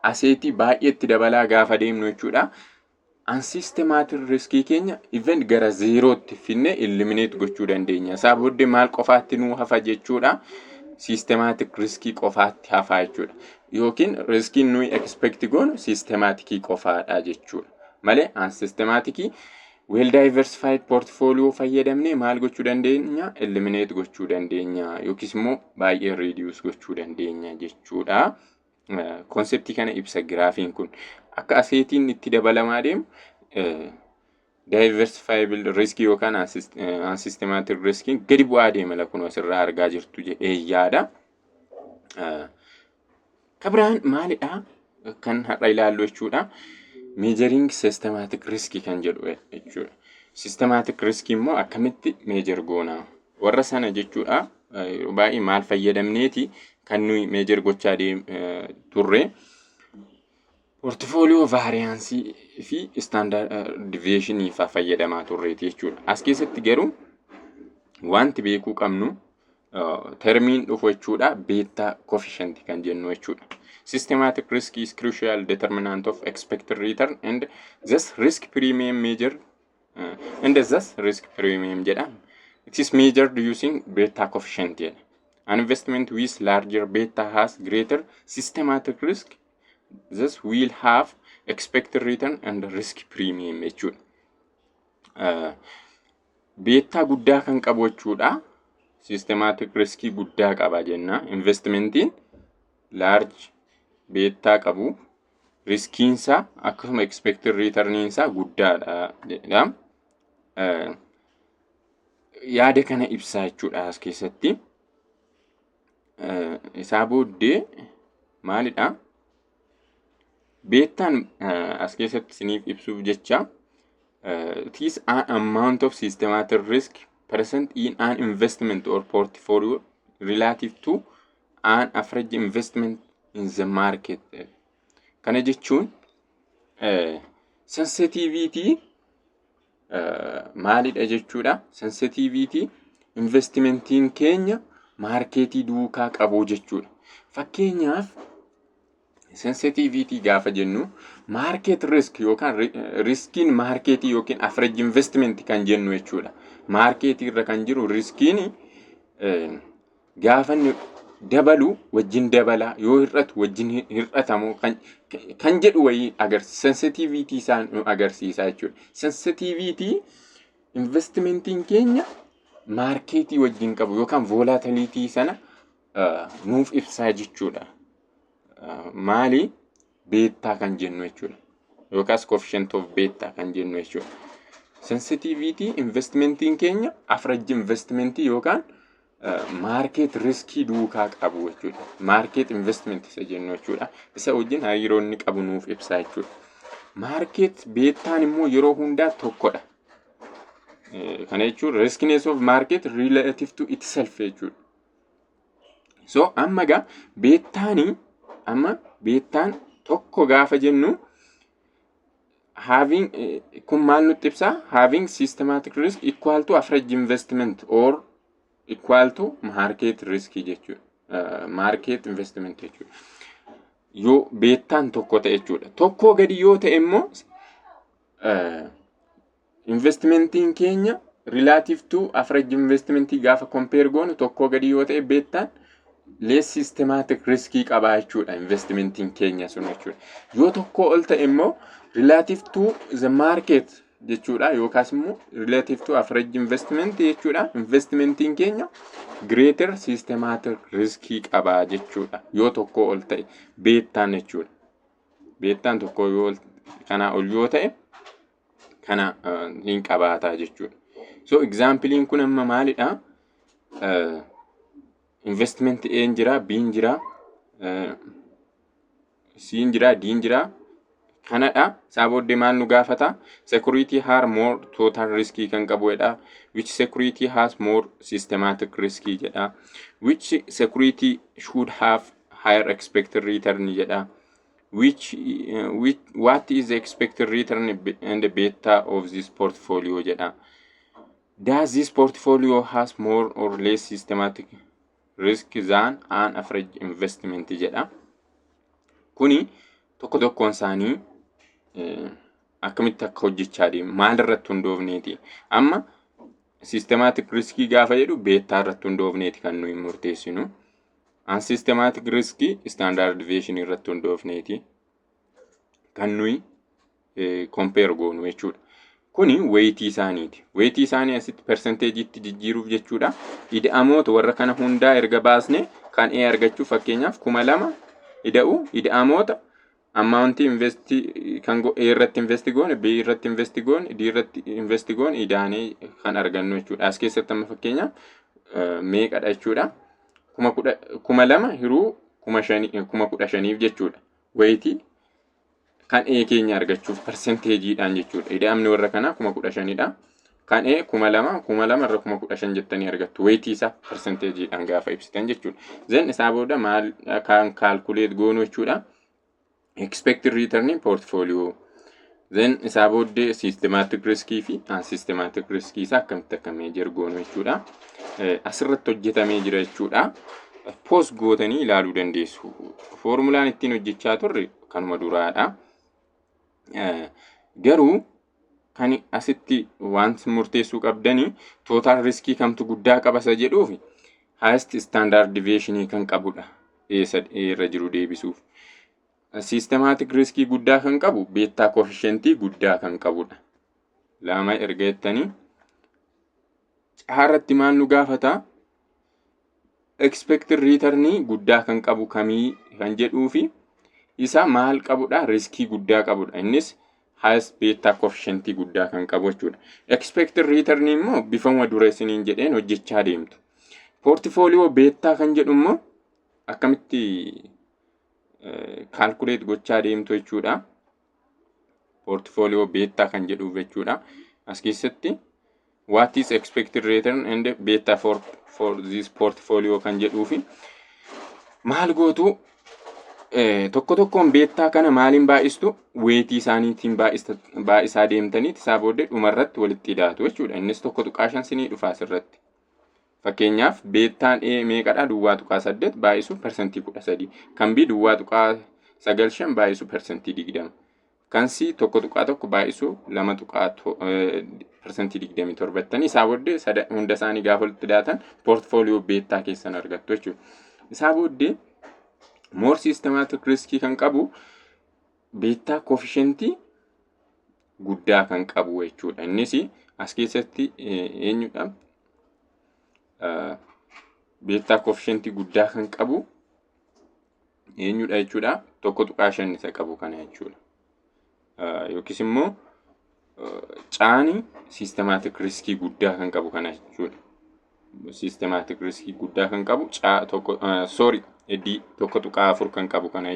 aseetii baay'eetti dabalaa gaafa deemnu jechuudha unsystematic riskii keenya even gara zeerootti finne eliminate gochuu dandeenya. Isaa booddee maal qofaatti nuu hafa jechuudha systematic riskii qofaatti hafa jechuudha. Yookiin riskiin nuyi expect goonu systematicii qofaadha jechuudha. Malee unsystematicii well diversified portfolio fayyadamnee maal gochuu dandeenya eliminate gochuu dandeenya yookiis immoo baay'ee reduce gochuu dandeenya jechuudha. Konseptii kana ibsa giraafiin kun akka aseetiin itti dabalamaa deemu diversifiable risk yookaan unsystematic risk gadi bu'aa deema lakkuma asirraa argaa jirtu jedhee yaada. Kabiraan maalidha kan har'a ilaallu jechuudha measuring systematic risk kan jedhu jechuudha. Systematic risk immoo akkamitti measure goona warra sana jechuudha baay'ee maal fayyadamneeti kan nuyi measure gochaa turre portfolio variance fi standard deviation fa fayyadamaa turreeti jechuudha. As keessatti garuu wanti beekuu qabnu termiin dhufu jechuudha beta coefficient kan jennu jechuudha. Systematic risk is crucial determinant of expected return and thus risk premium measure jedhama. It is measured using beta coefficient jedha. An investment with larger beta has greater systematic risk. This will have expected return and risk premium jechuudha. Beta guddaa kan qabu jechuudha. Systematic risk guddaa qaba jenna. Investmentiin large beta qabu. Riskiinsa akkasuma expected return'insa guddaadha jedha. Yaada kana ibsaa jechuudha as keessatti. Isaa booddee maalidha? Beetaan as keessatti isiniif ibsuuf jecha it is an amount of systematic risk present in an investment or portfolio relative to an average investment in the market. Kana jechuun sensitivity maalidha jechuudha? Sensitivity investmentiin keenya marketii duukaa qabu jechuudha. Fakkeenyaaf sensitivity gaafa jennu market risk yookaan riskiin marketii yookiin average investment kan jennu jechuudha. Marketii irra kan jiru riskiin gaafa dabalu wajjin dabala yoo hir'atu wajjin hir'atamu kan jedhu wayii sensitivity isaan agarsiisa jechuudha. Sensitivity investmentiin keenya marketii wajjin qabu yookaan volatility sana nuuf ibsaa jechuudha. Maali beta kan jennu jechuudha. Yookaan coefficient of beta kan jennu jechuudha. Sensitivity investmentiin keenya average investment yookaan market riskii duukaa qabu jechuudha. Market investment isa jennu jechuudha. Isa wajjin hariiroo inni qabu nuuf ibsaa jechuudha. Market betaan immoo yeroo hundaa tokkodha. Kana jechuun riskiness of market relative to itself jechuudha. So amma gaa betaan tokko gaafa jennu having kun maal nutti ibsaa? Having systematic risk equal to average investment or equal to market risk jechuudha. Market investment jechuudha. Yoo betaan tokko ta'e jechuudha. Tokko gadi yoo ta'e immoo investmentiin keenya relative to average investment gaafa compare goonu tokko gadi yoo ta'e betaan less systematic riskii qaba jechuudha investmentiin keenya sun jechuudha. Yoo tokko ol ta'e immoo relative to the market jechuudha yookaas immoo relative to average investment jechuudha. Investmentiin keenya greater systematic riskii qaba jechuudha. Yoo tokko ol ta'e betaan jechuudha. Betaan tokko yoo kana ol yoo ta'e kana hin qabaata jechuudha. So examplein kun amma maalidha? Investment A jira, B jira, C jira, D jira. kanadha. Isaa booddee maal nu gaafata? Security har more total risk kan qabu jedha. Which security has more systematic risk jedha. Which security should have higher expected return jedha. What is the expected return and the beta of this portfolio jedha. Does this portfolio has more or less systematic risk than an average investment jedha. Kuni tokko tokkoon isaanii akkamitti akka hojjechaa deemu maal irratti hundoofneeti. Amma systematic risk gaafa jedhu beetaa irratti hundoofneeti kan nuyi murteessinu. Unsystematic risk standard deviation irratti hundoofneeti kan nuyi compare goonu jechuudha. Kuni weightii isaaniiti. Weightii isaanii asitti percentage itti jijjiiruuf jechuudha. Ida'amoota warra kana hundaa erga baasne kan argachuu fakkeenyaaf 2000 ida'amoota amount invest kan irratti invest goone, B irratti invest goone, D irratti invest goone idaanee kan argannu jechuudha. As keessatti amma fakkeenyaaf meeqadha jechuudha. 2000 hiruu 15,000 jechuudha. Weightii kan keenya argachuuf percentageidhaan jechuudha. Ida'amni warra kana 15,000 dha. Kan 2000 irra 15,000 jettanii argattu. Weightii isaa percentageidhaan gaafa ibsitan jechuudha. Then isaa booda maal kan calculate goonu jechuudha. Expected return portfolio. Then isaa booda systematic risk fi unsystematic risk isaa akkamitti akka measure goonu jechuudha. Asirratti hojjetamee jira jechuudha. Post gootanii ilaaluu dandeessu. Formulaan ittiin hojjechaa turre kanuma duraadha. Garuu kan asitti wanti murteessuu qabdanii total risk kamtu guddaa qabasa jedhuuf highest standard deviation kan qabudha. Irra jiru deebisuuf. Systematic risk guddaa kan qabu beta coefficient guddaa kan qabudha. Lama erga jettanii harratti maal nu gaafata? Expected return guddaa kan qabu kamii kan jedhuufi isa maal qabudha? Riskii guddaa qabudha. Innis highest beta coefficient guddaa kan qabu jechuudha. Expected return immoo bifuma dureessiniin jedheen hojjechaa deemtu. Portfolio beta kan jedhu immoo akkamitti calculate gochaa deemtu jechuudha. Portfolio beta kan jedhu jechuudha. As keessatti what is expected return and beta for this portfolio kan jedhuufi maal gootu tokko tokkoon beettaa kana maaliin baay'istu weightii isaaniitiin baay'isaa deemtanii isaa booddee dhumarratti walitti hidhaatu jechuudha. Innis tokko tuqaa 5 sinii dhufa asirratti. Fakkeenyaaf beettaan A meeqadha? Duwwaa tuqaa 8 baay'isu persentii 13. Kan B duwwaa tuqaa 9 baay'isu persentii 20. Kan C tokko tuqaa 1 baay'isu 2 tuqaa persentii 27. Isaa booddee hunda isaanii gaafa walitti hidhaatan portfolio beettaa keessan argattu jechuudha. Isaa booddee more systematic risk kan qabu beta coefficient guddaa kan qabu jechuudha. Innis as keessatti eenyudha? Beta coefficient guddaa kan qabu eenyudha jechuudha? Tokko tuqaa 5 isa qabu kana jechuudha. Yookiis immoo caani systematic risk guddaa kan qabu kana jechuudha. Systematic risk guddaa kan qabu tokko D tokko tuqaa 4 kan qabu kana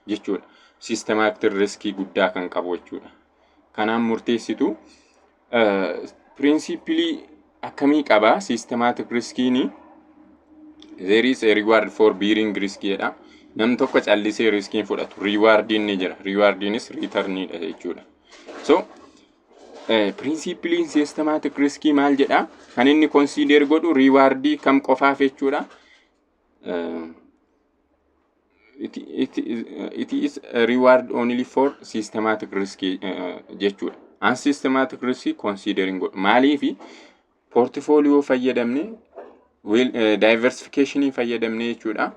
jechuudha. Systematic risk guddaa kan qabu jechuudha. Kanaan murteessitu principally akkamii qaba systematic riskiin there is a reward for bearing risk jedha. Namni tokko callisee riskiin fudhatu rewardin ni jira. Rewardinis returnidha jechuudha. So principally systematic risk maal jedha? Kan inni consider godhu rewardii kam qofaaf jechuudha. It is a reward only for systematic risk jechuudha. Unsystematic risk considering godhu. Maaliif portfolio fayyadamne diversification fayyadamne jechuudha.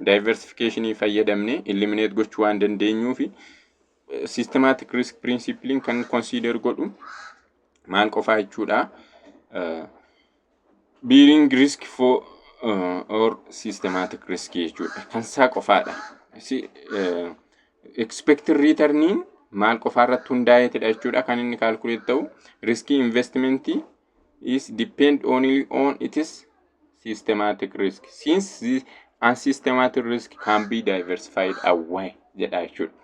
Diversification fayyadamne eliminate gochuu waan dandeenyuuf systematic risk principle kan consider godhu maal qofa jechuudha. Bearing risk for or systematic risk jechuudha. Kan isaa qofaadha. Expected return maal qofa irratti hundaa'eetidha jechuudha. Kan inni calculate ta'u risky investment is depend only on its systematic risk. Since this unsystematic risk can be diversified away jedha jechuudha.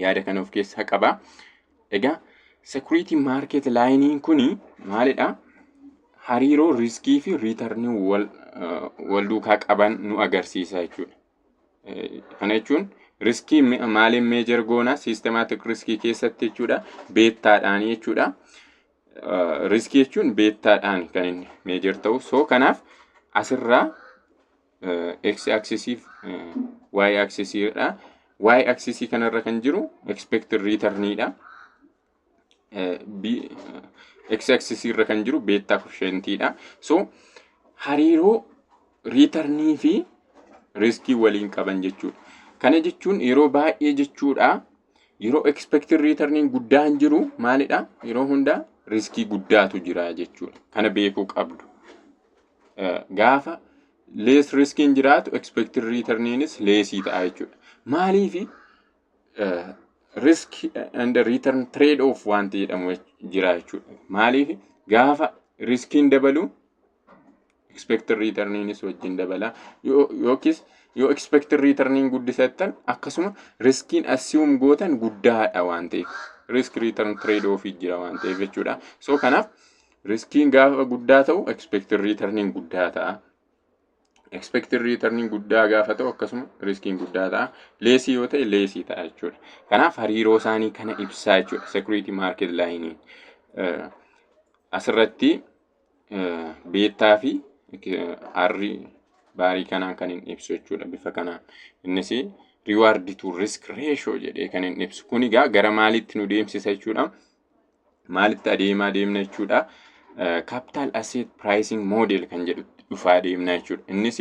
yaada kana of keessaa qaba. Egaa security market line kuni maalidha? Hariiroo riskii fi riiternii wal duukaa qaban nu agarsiisa jechuudha. Kana jechuun riskii maaliin meejar goona? Systematic riskii keessatti jechuudha, beettaadhaan jechuudha. Riskii jechuun beettaadhaan kan inni meejar ta'u. So kanaaf asirraa x axis y axis dha. Y axis kanarra kan jiru expected return dha. X axis irra kan jiru beta coefficient dha. So hariiroo return fi riskii waliin qaban jechuudha. Kana jechuun yeroo baay'ee jechuudha, yeroo expected return guddaan jiru maalidha? Yeroo hunda riskii guddaatu jira jechuudha. Kana beekuu qabdu. Gaafa less riskiin jiraatu expected returnis lessii ta'a jechuudha. Maaliif risk and return trade off wanti jedhamu jira jechuudha. Maaliif gaafa riskiin dabalu expected returnis wajjin dabala. Yookiis yoo expected return guddisattan akkasuma riskiin assume gootan guddaadha waan ta'eef risk return trade off jira waan ta'eef jechuudha. So kanaaf riskiin gaafa guddaa ta'u expected return guddaa ta'a. Expected return guddaa gaafa ta'u akkasuma riskiin guddaa ta'a. Leesii yoo ta'e leesii ta'a jechuudha. Kanaaf hariiroo isaanii kana ibsaa jechuudha security market line. Asirratti beettaa fi arri baarii kanaan kan inni ibsu jechuudha bifa kanaan. Innis reward to risk ratio jedhee kan inni ibsu. Kun egaa gara maalitti nu deemsisa jechuudha? Maalitti adeemaa deemna jechuudha? Capital asset pricing model kan jedhu dhufaa deemna jechuudha. Innis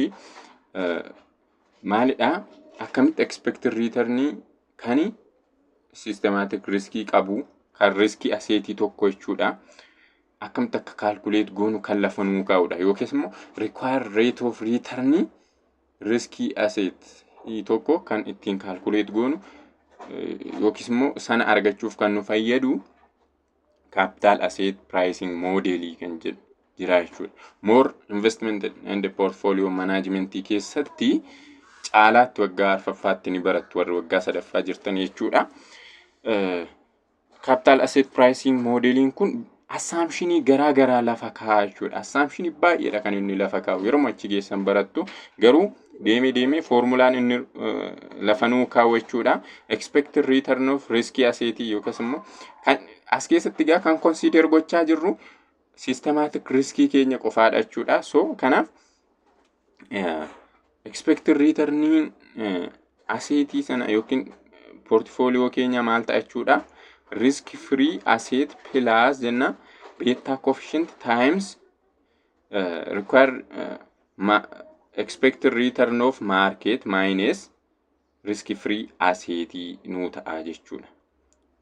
maalidha? Akkamitti expected return kan systematic riskii qabu, kan riskii assetii tokko jechuudha. Akkamitti akka calculate goonu kan lafa nuu kaa'udha. Yookiis immoo required rate of return riskii asset tokko kan ittiin calculate goonu yookiis immoo sana argachuuf kan nu fayyadu capital asset pricing model kan jedhu jira jechuudha. More investment and portfolio management keessatti caalaatti waggaa arfaffaatti ni barattu warri waggaa sadaffaa jirtan jechuudha. Capital asset pricing modeling kun assumptionii garaa lafa kaa'aa jechuudha. Assumptionii baay'eedha kan inni lafa kaa'u. Yeroo achi geessan barattu garuu deemee formulaan inni lafa nuu kaa'u jechuudha. Expected return of risk asset yookiis immoo kan as keessatti gaa kan consider gochaa jirru systematic riskii keenya qofaadha jechuudha. So kanaaf expected return asset sana yookiin portfolio keenya maal ta'a jechuudha? Risk free asset plus jenna beta coefficient times required expected return of market minus risk free asset nu ta'a jechuudha.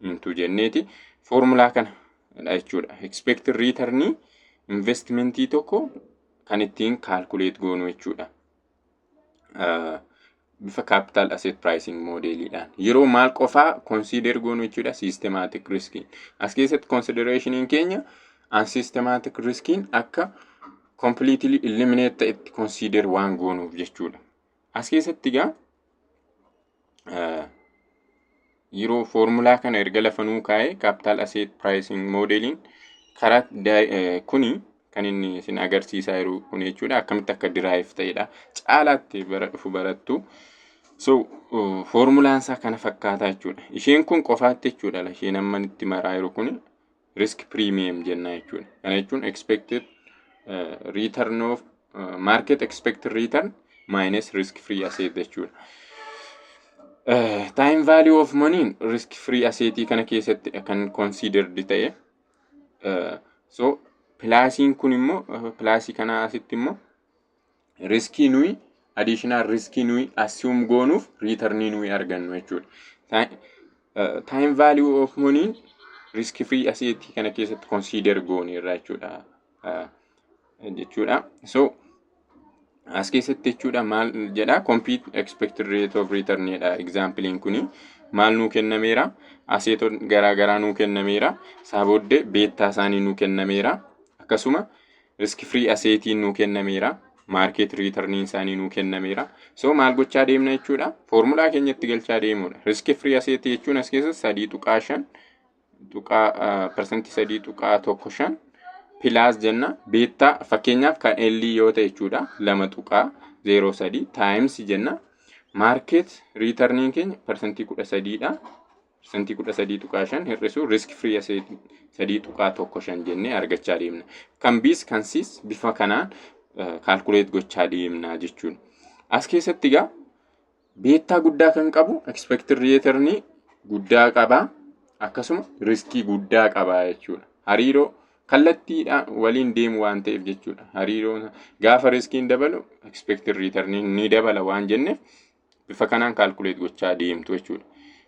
Into jenneeti formula kana jechuudha. Expected return investmentii tokko kan ittiin calculate goonu jechuudha. Bifa capital asset pricing modeliidhaan yeroo maal qofaa consider goonu jechuudha? Systematic riskiin. As keessatti consideration keenya unsystematic riskiin akka completely eliminate ta'etti consider waan goonuuf jechuudha. As keessatti gaa yeroo formula kana erga lafa nuu kaa'e capital asset pricing modeliin karaa kuni kan inni isin agarsiisaa jiru kun jechuudha. Akkamitti akka derive ta'edha. Caalaatti bara dhufu barattu. So formulaan isaa kana fakkaata jechuudha. Isheen kun qofaatti jechuudha. Isheen amma itti maraa jiru kun risk premium jenna jechuudha. Kana jechuun expected return of market expected return minus risk free asset jechuudha. Time value of money risk free asset kana keessatti kan considered ta'e. So Pilaasiin kun immoo pilaasii kana asitti immoo riskii nuyi additional riskii nuyi assume goonuuf return nuyi argannu jechuudha. Time value of money risk free asset kana keessatti consider goone irraa jechuudha. So as keessatti jechuudha maal jedha? Compute expected rate of return jedha. Example kuni maal nuu kennameera? Asseeton garaa nuu kennameera. Saabooddee beettaa isaanii nuu kennameera. Akkasuma risk free asset nuu kennameera. market return isaanii nuu kennameera. So maal gochaa deemna jechuudha? Formulaa keenyatti galchaa deemudha. Risk free asset jechuun as keessa 3.5 percentii 3.15 plus jenna beta fakkeenyaaf kan L yoo ta'e jechuudha 2.03 times jenna market return keenya percentii 13 dha. Percentii 13.5 hir'isu risk free asset 3.15 jennee argachaa deemna. Kan bis kan sis bifa kanaan calculate gochaa deemna jechuudha. As keessatti egaa beta guddaa kan qabu expected return guddaa qaba. Akkasuma riskii guddaa qaba jechuudha. Hariiroo kallattiidhaan waliin deemu waan ta'eef jechuudha. Hariiroo gaafa riskiin dabalu expected return ni dabala waan jenneef bifa kanaan calculate gochaa deemtu jechuudha.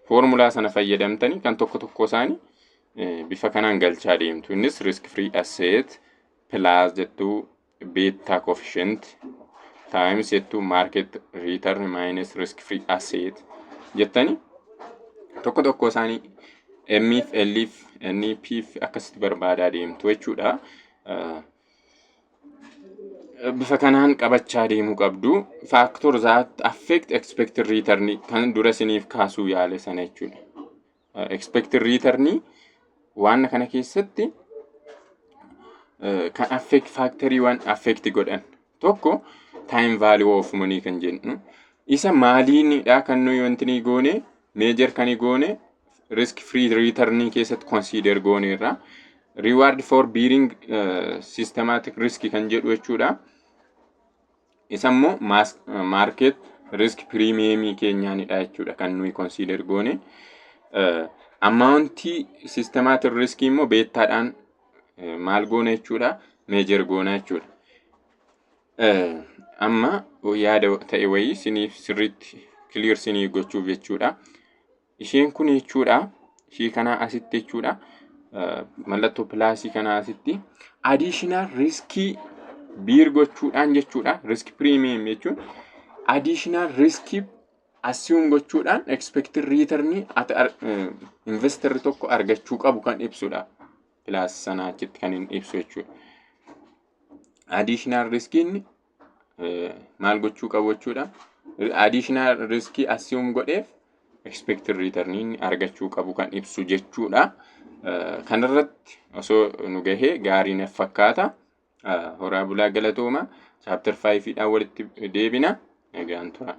Formulaa sana fayyadamtanii kan tokko isaanii bifa kanaan galchaa deemtu. Innis risk free asset plus jettu beta coefficient times jettu market return minus risk free asset jettanii tokko isaanii Mif, Lif, Npf akkasitti barbaadaa deemtu jechuudha. Bifa kanaan qabachaa deemuu qabdu. Factor that affect expected return kan dura isiniif kaasuu yaale sana jechuudha. Expected return waan kana keessatti kan affect factory waan affect godhan tokko time value of money kan jennu isa maaliinidha kan nuyi wanti ni goone major kan goone risk free return keessatti consider goone irra reward for bearing systematic risk kan jedhu jechuudha. Isa immoo market risk premium keenyaanidha jechuudha kan nuyi consider goone. Amount systematic risk immoo betaadhaan maal goone jechuudha major goone jechuudha. Amma yaada ta'e wayii siniif sirriitti clear sinii gochuuf jechuudha. Isheen kun jechuudha ishii kana asitti jechuudha mallattoo plus kana asitti additional risk bear gochuudhaan jechuudha. Risk premium jechuun additional risk assume gochuudhaan expected return investor tokko argachuu qabu kan ibsudha. Plus sana achitti kan hin ibsu jechuudha. Additional risk maal gochuu qabu jechuudha. Additional risk assume godheef expected return argachuu qabu kan ibsu jechuudha. Kanarratti osoo nu gahee gaarii na fakkaata. Horaa bulaa galatooma chapter 5 dhaan walitti deebina. Nagaan tura.